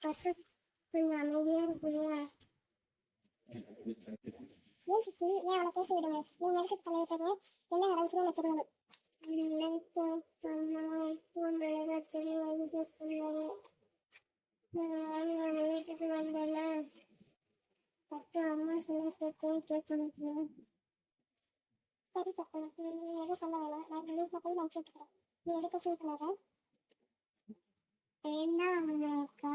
பட்டு கொஞ்சம் அமைதியா இருக்குதுங்க. ஏன் சித்தி, ஏன் அவனை பேச விடுங்க. நீங்க எதுக்கு தலையிடுறீங்க? என்ன நடந்துச்சுன்னு எனக்கு தெரியணும். எனக்கு உலகத்தில் வந்து சொன்னது. நான் வீட்டுக்கு வந்தேன்னா பட்டு அம்மா சொன்ன பேச்சையும் கேட்கணும். சரி பட்டு, நீ எதுவும் சொல்ல வேணாம். நான் வீட்டில் போய் நான் கேட்டுக்கிறேன். நீ எதுக்கு ஃபீல் பண்ணாத. என்ன அக்கா,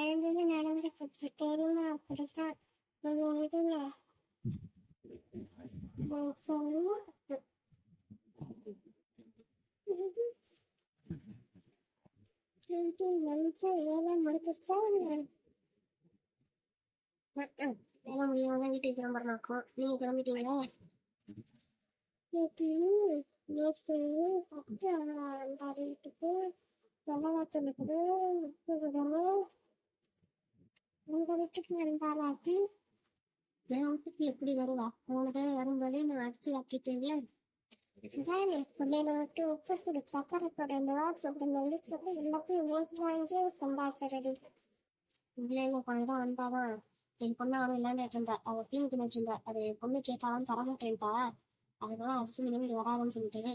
எழுந்தது நடந்து போச்சு. தெரியுமா, அப்படித்தான். நீங்க விடுங்க சொல்லி. நிமிஷம் வேலை முடிச்சிச்சா? வேலை முடியாம வீட்டுக்கு கிளம்புறனாக்கும். நீங்க கிளம்பிட்டீங்களா? நேற்று நேற்று பட்டு அந்த வீட்டுக்கு வெள்ளை வாசலுக்கு விடமே உங்க வீட்டுக்கு வந்தாலாட்டி என் வீட்டுக்கு எப்படி வருவா? உனக்கு வரும்போதே நான் அடிச்சு காட்டிட்டீங்களே. அதானே பிள்ளைகளை விட்டு உப்பு பிடி சக்கரை போடணுவா சொல்லி சொல்லி எல்லாத்தையும் யோசி வாங்கி சம்பாதிச்சிடடி. பிள்ளைங்க கொஞ்சம் வந்தாதான் என் பொண்ணு அவன் இல்லாம இருந்தா. அவள் தீனி தின்னுட்டு இருந்தா. அது பொண்ணு கேட்டாலும் தரமாட்டேன்ட்டா. அதனால அடிச்சு நினைவு வராதுன்னு சொல்லிட்டு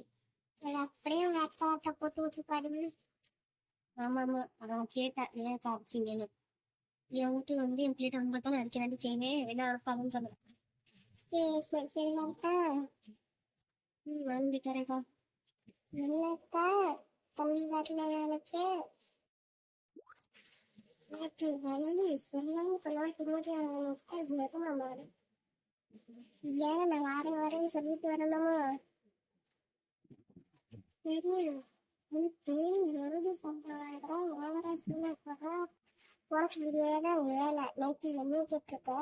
அப்படியே உங்க அத்தாட்ட போட்டு விட்டு பாடுங்க. ஆமா ஆமா, அவன் கேட்டேன் ஏன் சாப்பிச்சிங்கன்னு. என் வீட்டு வந்து என் பிள்ளைகிட்ட அவங்க தான் அடிக்கிறாண்டி செய்யவே என்ன அனுப்பாதுன்னு சொன்னேன். சரி சரி சரி அக்கா. வந்துட்டாரேக்கா. என்னக்கா தம்பி வரல வேலைக்கு? நேற்று வள்ளி சொல்லாம கொள்ளாம பின்னாடி வருமாமா. ஏன் நான் வரேன்னு சொல்லிட்டு வரணுமா? தெரியும். தேனி எருடி சம்பளம் ஓவரா சொல்ல போறா. உனக்கு இதேதான் வேலை. நேற்று என்ன கேட்டிருக்க?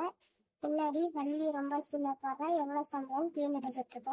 பின்னாடி வள்ளி ரொம்ப சின்ன போறா, எவ்வளவு சம்பளம் தேனி கேட்டிருக்க.